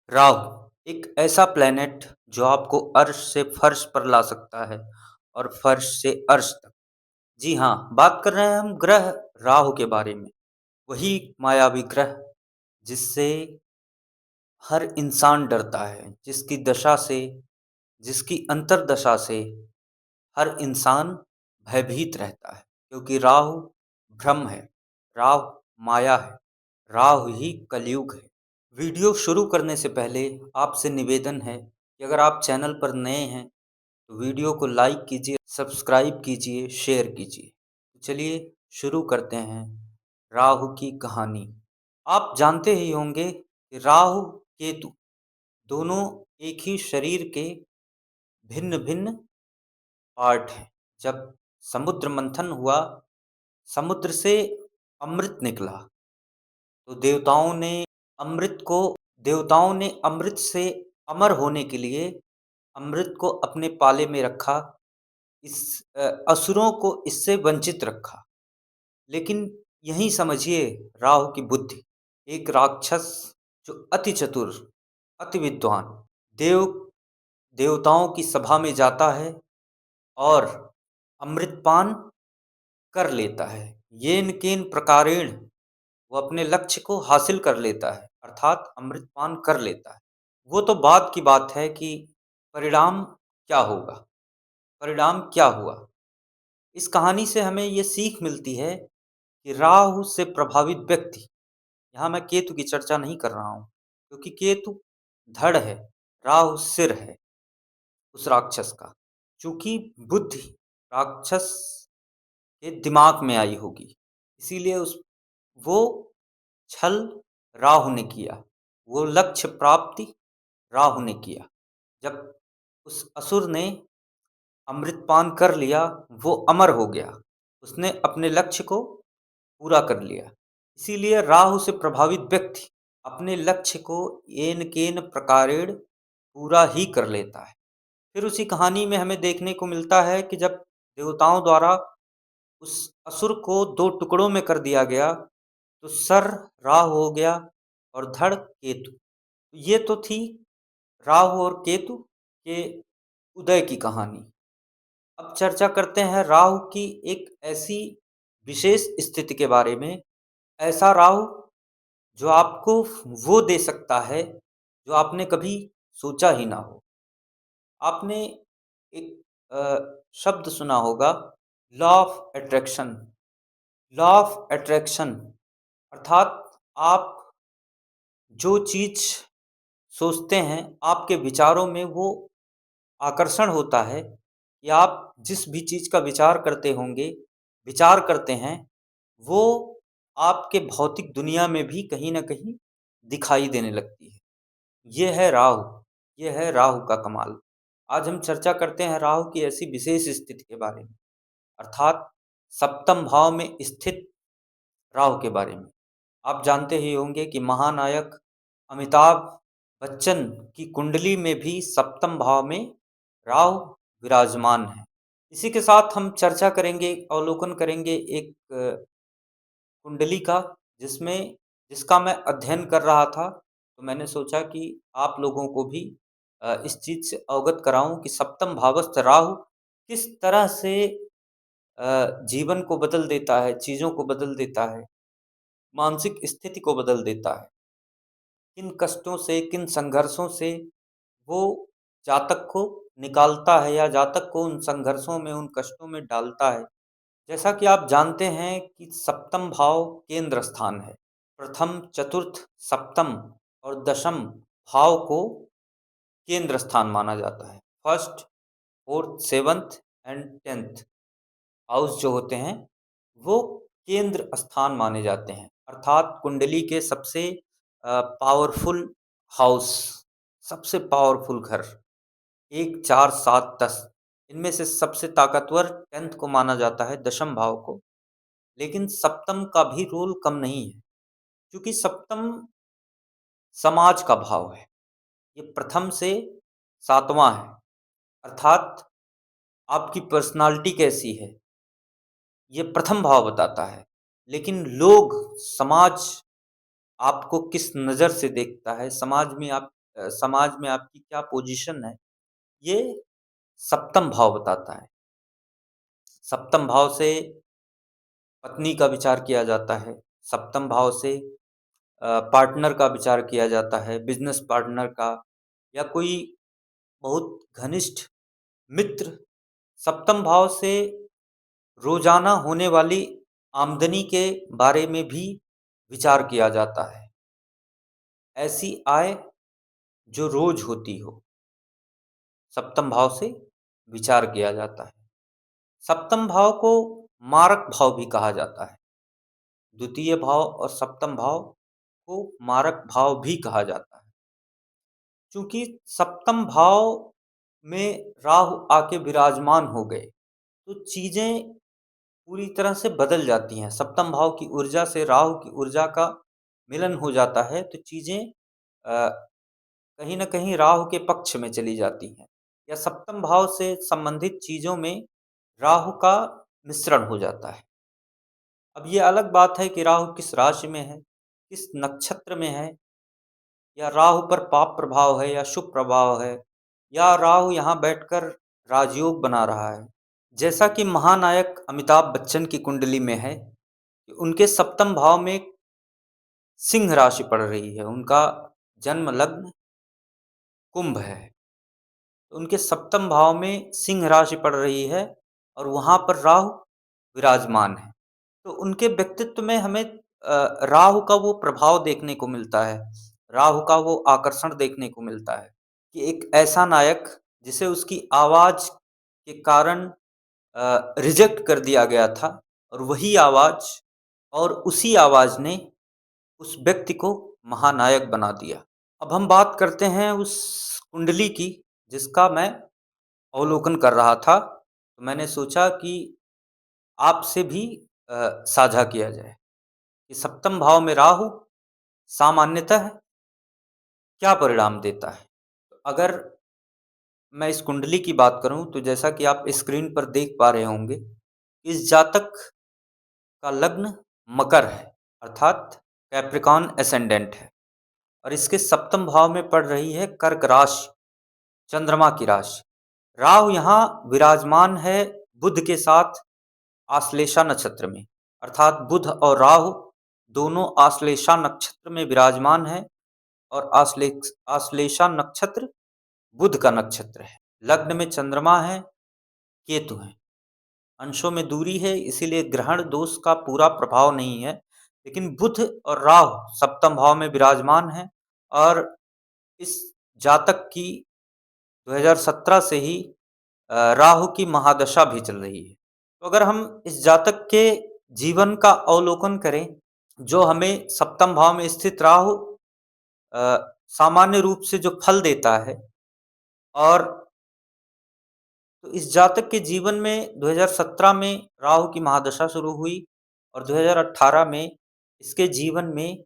राहु एक ऐसा प्लेनेट जो आपको अर्श से फर्श पर ला सकता है और फर्श से अर्श तक। जी हाँ, बात कर रहे हैं हम ग्रह राहु के बारे में। वही मायावी ग्रह जिससे हर इंसान डरता है, जिसकी दशा से, जिसकी अंतर्दशा से हर इंसान भयभीत रहता है, क्योंकि राहु भ्रम है, राहु माया है, राहु ही कलयुग है। वीडियो शुरू करने से पहले आपसे निवेदन है कि अगर आप चैनल पर नए हैं तो वीडियो को लाइक कीजिए, सब्सक्राइब कीजिए, शेयर कीजिए। तो चलिए शुरू करते हैं राहु की कहानी। आप जानते ही होंगे कि राहु केतु दोनों एक ही शरीर के भिन्न भिन्न पार्ट हैं। जब समुद्र मंथन हुआ, समुद्र से अमृत निकला, तो अमृत को देवताओं ने अमृत से अमर होने के लिए अमृत को अपने पाले में रखा। इस असुरों को इससे वंचित रखा। लेकिन यही समझिए राहु की बुद्धि। एक राक्षस जो अति चतुर, अति विद्वान, देव देवताओं की सभा में जाता है और अमृतपान कर लेता है। येन केन प्रकारेण वो अपने लक्ष्य को हासिल कर लेता है, अर्थात अमृतपान कर लेता है। वो तो बाद की बात है कि परिणाम क्या होगा, परिणाम क्या हुआ। इस कहानी से हमें ये सीख मिलती है कि राहु से प्रभावित व्यक्ति, यहाँ मैं केतु की चर्चा नहीं कर रहा हूँ, क्योंकि केतु धड़ है, राहु सिर है उस राक्षस का। चूंकि बुद्धि राक्षस के दिमाग में आई होगी, इसीलिए उस वो छल राहु ने किया, वो लक्ष्य प्राप्ति राहु ने किया। जब उस असुर ने अमृतपान कर लिया, वो अमर हो गया, उसने अपने लक्ष्य को पूरा कर लिया। इसीलिए राहु से प्रभावित व्यक्ति अपने लक्ष्य को येन केन प्रकारेण पूरा ही कर लेता है। फिर उसी कहानी में हमें देखने को मिलता है कि जब देवताओं द्वारा उस असुर को दो टुकड़ों में कर दिया गया, तो सर राहु हो गया और धड़ केतु। ये तो थी राहु और केतु के उदय की कहानी। अब चर्चा करते हैं राहु की एक ऐसी विशेष स्थिति के बारे में। ऐसा राहु जो आपको वो दे सकता है जो आपने कभी सोचा ही ना हो। आपने एक शब्द सुना होगा, law of attraction. Law of attraction अर्थात आप जो चीज सोचते हैं, आपके विचारों में वो आकर्षण होता है, या आप जिस भी चीज का विचार करते होंगे, विचार करते हैं, वो आपके भौतिक दुनिया में भी कहीं ना कहीं दिखाई देने लगती है। ये है राहु, ये है राहु का कमाल। आज हम चर्चा करते हैं राहु की ऐसी विशेष स्थिति के बारे में, अर्थात सप्तम भाव में स्थित राहु के बारे में। आप जानते ही होंगे कि महानायक अमिताभ बच्चन की कुंडली में भी सप्तम भाव में राहु विराजमान है। इसी के साथ हम चर्चा करेंगे, अवलोकन करेंगे एक कुंडली का, जिसमें जिसका मैं अध्ययन कर रहा था। तो मैंने सोचा कि आप लोगों को भी इस चीज से अवगत कराऊं कि सप्तम भावस्थ राहु किस तरह से जीवन को बदल देता है, चीजों को बदल देता है, मानसिक स्थिति को बदल देता है। किन कष्टों से, किन संघर्षों से वो जातक को निकालता है, या जातक को उन संघर्षों में, उन कष्टों में डालता है। जैसा कि आप जानते हैं कि सप्तम भाव केंद्र स्थान है। प्रथम, चतुर्थ, सप्तम और दशम भाव को केंद्र स्थान माना जाता है। First, fourth, seventh and tenth house जो होते हैं, वो केंद्र स्थान माने जाते हैं, अर्थात कुंडली के सबसे पावरफुल हाउस, सबसे पावरफुल घर। एक, चार, सात, 10, इनमें से सबसे ताकतवर टेंथ को माना जाता है, दशम भाव को। लेकिन सप्तम का भी रोल कम नहीं है, क्योंकि सप्तम समाज का भाव है। ये प्रथम से सातवां है, अर्थात आपकी पर्सनालिटी कैसी है, ये प्रथम भाव बताता है। लेकिन लोग, समाज आपको किस नज़र से देखता है, समाज में आप समाज में आपकी क्या पोज़ीशन है, ये सप्तम भाव बताता है। सप्तम भाव से पत्नी का विचार किया जाता है, सप्तम भाव से पार्टनर का विचार किया जाता है, बिज़नेस पार्टनर का या कोई बहुत घनिष्ठ मित्र। सप्तम भाव से रोज़ाना होने वाली आमदनी के बारे में भी विचार किया जाता है। ऐसी आय जो रोज़ होती हो, सप्तम भाव से विचार किया जाता है। सप्तम भाव को मारक भाव भी कहा जाता है। द्वितीय भाव और सप्तम भाव को मारक भाव भी कहा जाता है। चूँकि सप्तम भाव में राहु आके विराजमान हो गए, तो चीज़ें पूरी तरह से बदल जाती हैं। सप्तम भाव की ऊर्जा से राहु की ऊर्जा का मिलन हो जाता है, तो चीज़ें कहीं न कहीं राहु के पक्ष में चली जाती हैं या सप्तम भाव से संबंधित चीज़ों में राहु का मिश्रण हो जाता है। अब ये अलग बात है कि राहु किस राशि में है, किस नक्षत्र में है, या राहु पर पाप प्रभाव है या शुभ प्रभाव है, या राहु यहाँ बैठकर राजयोग बना रहा है। जैसा कि महानायक अमिताभ बच्चन की कुंडली में है कि उनके सप्तम भाव में सिंह राशि पड़ रही है, उनका जन्म लग्न कुंभ है। तो उनके सप्तम भाव में सिंह राशि पड़ रही है और वहाँ पर राहु विराजमान है। तो उनके व्यक्तित्व में हमें राहु का वो प्रभाव देखने को मिलता है, राहु का वो आकर्षण देखने को मिलता है कि एक ऐसा नायक जिसे उसकी आवाज़ के कारण रिजेक्ट कर दिया गया था, और वही आवाज़ और उसी आवाज़ ने उस व्यक्ति को महानायक बना दिया। अब हम बात करते हैं उस कुंडली की जिसका मैं अवलोकन कर रहा था। तो मैंने सोचा कि आपसे भी साझा किया जाए कि सप्तम भाव में राहु सामान्यतः क्या परिणाम देता है। तो अगर मैं इस कुंडली की बात करूं, तो जैसा कि आप स्क्रीन पर देख पा रहे होंगे, इस जातक का लग्न मकर है, अर्थात कैप्रिकॉर्न एसेंडेंट है, और इसके सप्तम भाव में पड़ रही है कर्क राशि, चंद्रमा की राशि। राहु यहाँ विराजमान है बुध के साथ आश्लेषा नक्षत्र में, अर्थात बुध और राहु दोनों आश्लेषा नक्षत्र में विराजमान है, और आश्लेषा नक्षत्र बुध का नक्षत्र है। लग्न में चंद्रमा है, केतु है, अंशों में दूरी है, इसीलिए ग्रहण दोष का पूरा प्रभाव नहीं है। लेकिन बुध और राहु सप्तम भाव में विराजमान है, और इस जातक की 2017 से ही राहु की महादशा भी चल रही है। तो अगर हम इस जातक के जीवन का अवलोकन करें, जो हमें सप्तम भाव में स्थित राहु सामान्य रूप से जो फल देता है, और तो इस जातक के जीवन में 2017 में राहु की महादशा शुरू हुई, और 2018 में इसके जीवन में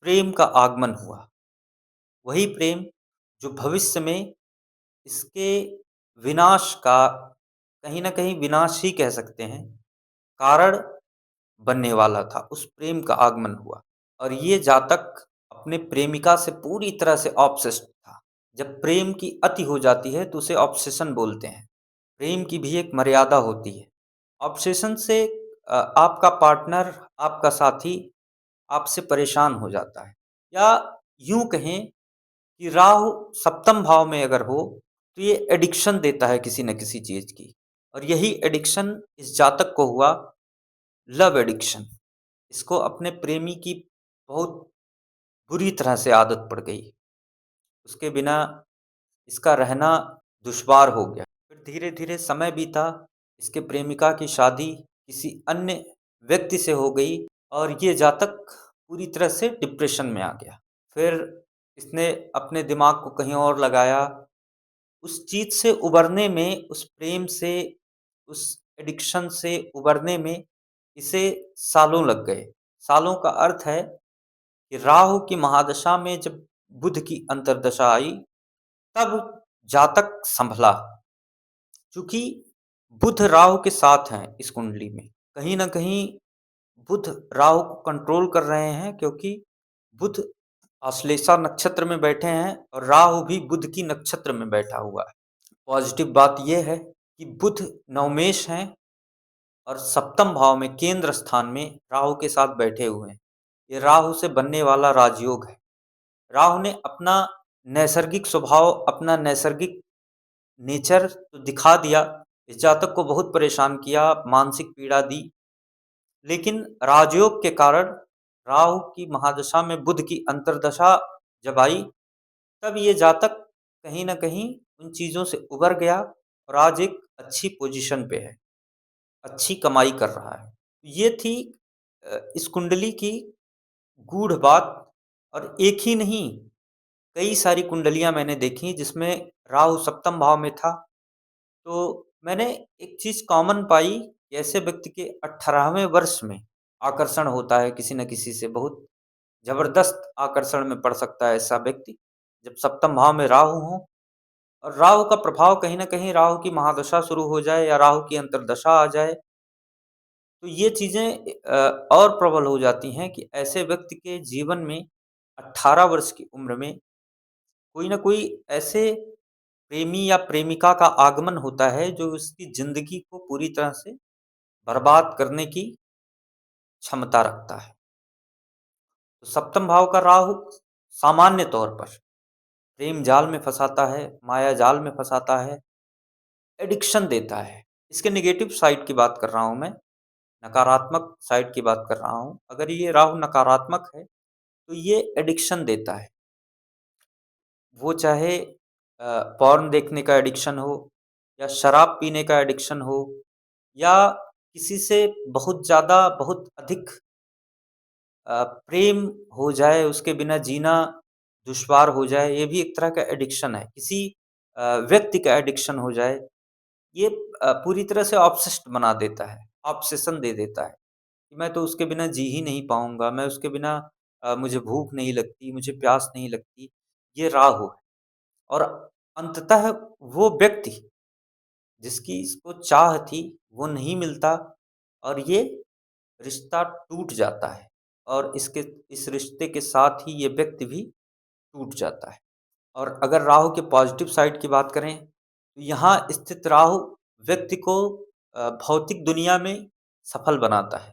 प्रेम का आगमन हुआ। वही प्रेम जो भविष्य में इसके विनाश का, कहीं न कहीं विनाश ही कह सकते हैं, कारण बनने वाला था। उस प्रेम का आगमन हुआ, और ये जातक अपने प्रेमिका से पूरी तरह से ऑब्सेस्ड था। जब प्रेम की अति हो जाती है तो उसे ऑब्सेशन बोलते हैं। प्रेम की भी एक मर्यादा होती है। ऑब्सेशन से आपका पार्टनर, आपका साथी आपसे परेशान हो जाता है, या यूँ कहें कि राहु सप्तम भाव में अगर हो, तो ये एडिक्शन देता है किसी न किसी चीज़ की, और यही एडिक्शन इस जातक को हुआ, लव एडिक्शन। इसको अपने प्रेमी की बहुत बुरी तरह से आदत पड़ गई। उसके बिना इसका रहना दुश्वार हो गया। फिर धीरे-धीरे समय बीता, इसके प्रेमिका की शादी किसी अन्य व्यक्ति से हो गई, और ये जातक पूरी तरह से डिप्रेशन में आ गया। फिर इसने अपने दिमाग को कहीं और लगाया। उस चीज़ से उबरने में, उस प्रेम से, उस एडिक्शन से उबरने में इसे सालों लग गए। सालों का अर्थ है कि राहु की महादशा में जब बुध की अंतर्दशा आई, तब जातक संभला। चूँकि बुध राहु के साथ हैं इस कुंडली में, कहीं न कहीं बुध राहु को कंट्रोल कर रहे हैं, क्योंकि बुध आश्लेषा नक्षत्र में बैठे हैं और राहु भी बुध की नक्षत्र में बैठा हुआ है। पॉजिटिव बात यह है कि बुध नवमेष हैं और सप्तम भाव में केंद्र स्थान में राहु के साथ बैठे हुए हैं। ये राहु से बनने वाला राजयोग है। राहु ने अपना नैसर्गिक स्वभाव, अपना नैसर्गिक नेचर तो दिखा दिया, इस जातक को बहुत परेशान किया, मानसिक पीड़ा दी। लेकिन राजयोग के कारण राहु की महादशा में बुध की अंतर्दशा जब आई, तब ये जातक कहीं न कहीं उन चीज़ों से उबर गया और आज एक अच्छी पोजीशन पे है, अच्छी कमाई कर रहा है। ये थी इस कुंडली की गूढ़ बात। और एक ही नहीं, कई सारी कुंडलियाँ मैंने देखी जिसमें राहु सप्तम भाव में था। तो मैंने एक चीज़ कॉमन पाई कि ऐसे व्यक्ति के 18वें वर्ष में आकर्षण होता है किसी न किसी से, बहुत ज़बरदस्त आकर्षण में पड़ सकता है ऐसा व्यक्ति, जब सप्तम भाव में राहु हो और राहु का प्रभाव कहीं न कहीं राहु की महादशा शुरू हो जाए या राहु की अंतर्दशा आ जाए, तो ये चीज़ें और प्रबल हो जाती हैं कि ऐसे व्यक्ति के जीवन में 18 वर्ष की उम्र में कोई न कोई ऐसे प्रेमी या प्रेमिका का आगमन होता है जो उसकी ज़िंदगी को पूरी तरह से बर्बाद करने की क्षमता रखता है। तो सप्तम भाव का राहु सामान्य तौर पर प्रेम जाल में फँसाता है, माया जाल में फँसाता है, एडिक्शन देता है। इसके नेगेटिव साइड की बात कर रहा हूँ मैं, नकारात्मक साइड की बात कर रहा हूँ। अगर ये राहु नकारात्मक है, तो ये एडिक्शन देता है। वो चाहे पॉर्न देखने का एडिक्शन हो या शराब पीने का एडिक्शन हो या किसी से बहुत ज़्यादा, बहुत अधिक प्रेम हो जाए, उसके बिना जीना दुश्वार हो जाए, ये भी एक तरह का एडिक्शन है। किसी व्यक्ति का एडिक्शन हो जाए, ये पूरी तरह से ऑब्सेस्ड बना देता है, ऑब्सेशन दे देता है कि मैं तो उसके बिना जी ही नहीं पाऊँगा, मैं उसके बिना मुझे भूख नहीं लगती, मुझे प्यास नहीं लगती। ये राहु है और अंततः वो व्यक्ति जिसकी इसको चाह थी, वो नहीं मिलता और ये रिश्ता टूट जाता है और इस रिश्ते के साथ ही ये व्यक्ति भी टूट जाता है। और अगर राहु के पॉजिटिव साइड की बात करें, तो यहाँ स्थित राहु व्यक्ति को भौतिक दुनिया में सफल बनाता है।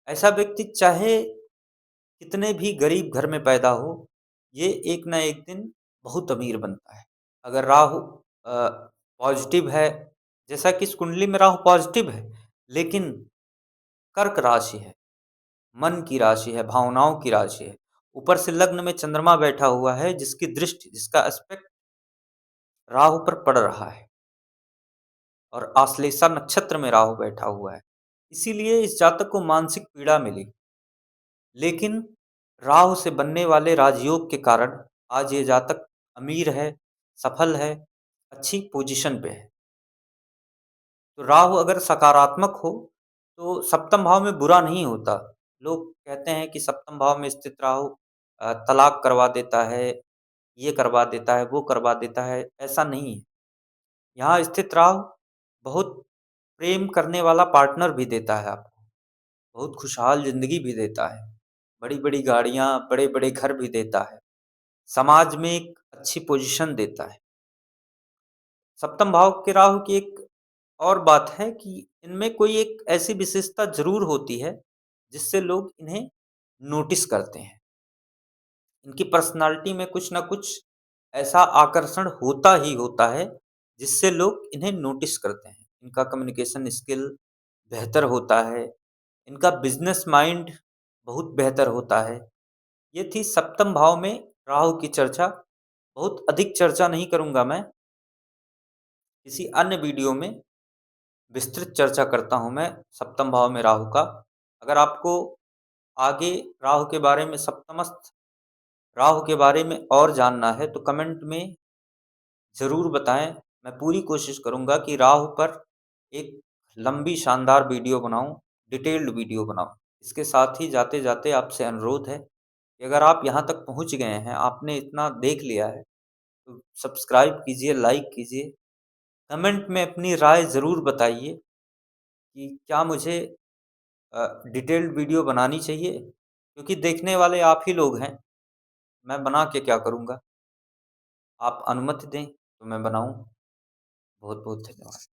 ऐसा व्यक्ति चाहे कितने भी गरीब घर में पैदा हो, ये एक ना एक दिन बहुत अमीर बनता है। अगर राहु पॉजिटिव है, जैसा कि इस कुंडली में राहु पॉजिटिव है, लेकिन कर्क राशि है, मन की राशि है, भावनाओं की राशि है। ऊपर से लग्न में चंद्रमा बैठा हुआ है जिसकी दृष्टि, जिसका एस्पेक्ट राहु पर पड़ रहा है और आश्लेषा नक्षत्र में राहु बैठा हुआ है। इसीलिए इस जातक को मानसिक पीड़ा मिली। लेकिन राहु से बनने वाले राजयोग के कारण आज ये जातक अमीर है, सफल है, अच्छी पोजीशन पे है। तो राहु अगर सकारात्मक हो, तो सप्तम भाव में बुरा नहीं होता। लोग कहते हैं कि सप्तम भाव में स्थित राहु तलाक करवा देता है, ये करवा देता है, वो करवा देता है, ऐसा नहीं है। यहाँ स्थित राहु बहुत प्रेम करने वाला पार्टनर भी देता है आपको, बहुत खुशहाल ज़िंदगी भी देता है, बड़ी-बड़ी गाड़ियाँ, बड़े-बड़े घर भी देता है, समाज में एक अच्छी पोजीशन देता है। सप्तम भाव के राहु की एक और बात है कि इनमें कोई एक ऐसी विशेषता ज़रूर होती है, जिससे लोग इन्हें नोटिस करते हैं। इनकी पर्सनैलिटी में कुछ न कुछ ऐसा आकर्षण होता ही होता है, जिससे लोग इन्हें नोटिस करते हैं। इनका कम्युनिकेशन स्किल बेहतर होता है, इनका बिज़नेस माइंड बहुत बेहतर होता है। ये थी सप्तम भाव में राहु की चर्चा। बहुत अधिक चर्चा नहीं करूँगा मैं, किसी अन्य वीडियो में विस्तृत चर्चा करता हूँ मैं सप्तम भाव में राहु का। अगर आपको आगे राहु के बारे में, सप्तमस्थ राहु के बारे में और जानना है तो कमेंट में ज़रूर बताएं। मैं पूरी कोशिश करूँगा कि राहु पर एक लंबी शानदार वीडियो बनाऊँ, डिटेल्ड वीडियो बनाऊँ। इसके साथ ही जाते-जाते आपसे अनुरोध है कि अगर आप यहाँ तक पहुँच गए हैं, आपने इतना देख लिया है, तो सब्सक्राइब कीजिए, लाइक कीजिए, कमेंट में अपनी राय ज़रूर बताइए कि क्या मुझे डिटेल्ड वीडियो बनानी चाहिए? क्योंकि देखने वाले आप ही लोग हैं। मैं बना के क्या करूँगा? आप अनुमति दें तो मैं बनाऊँ। बहुत-बहुत धन्यवाद।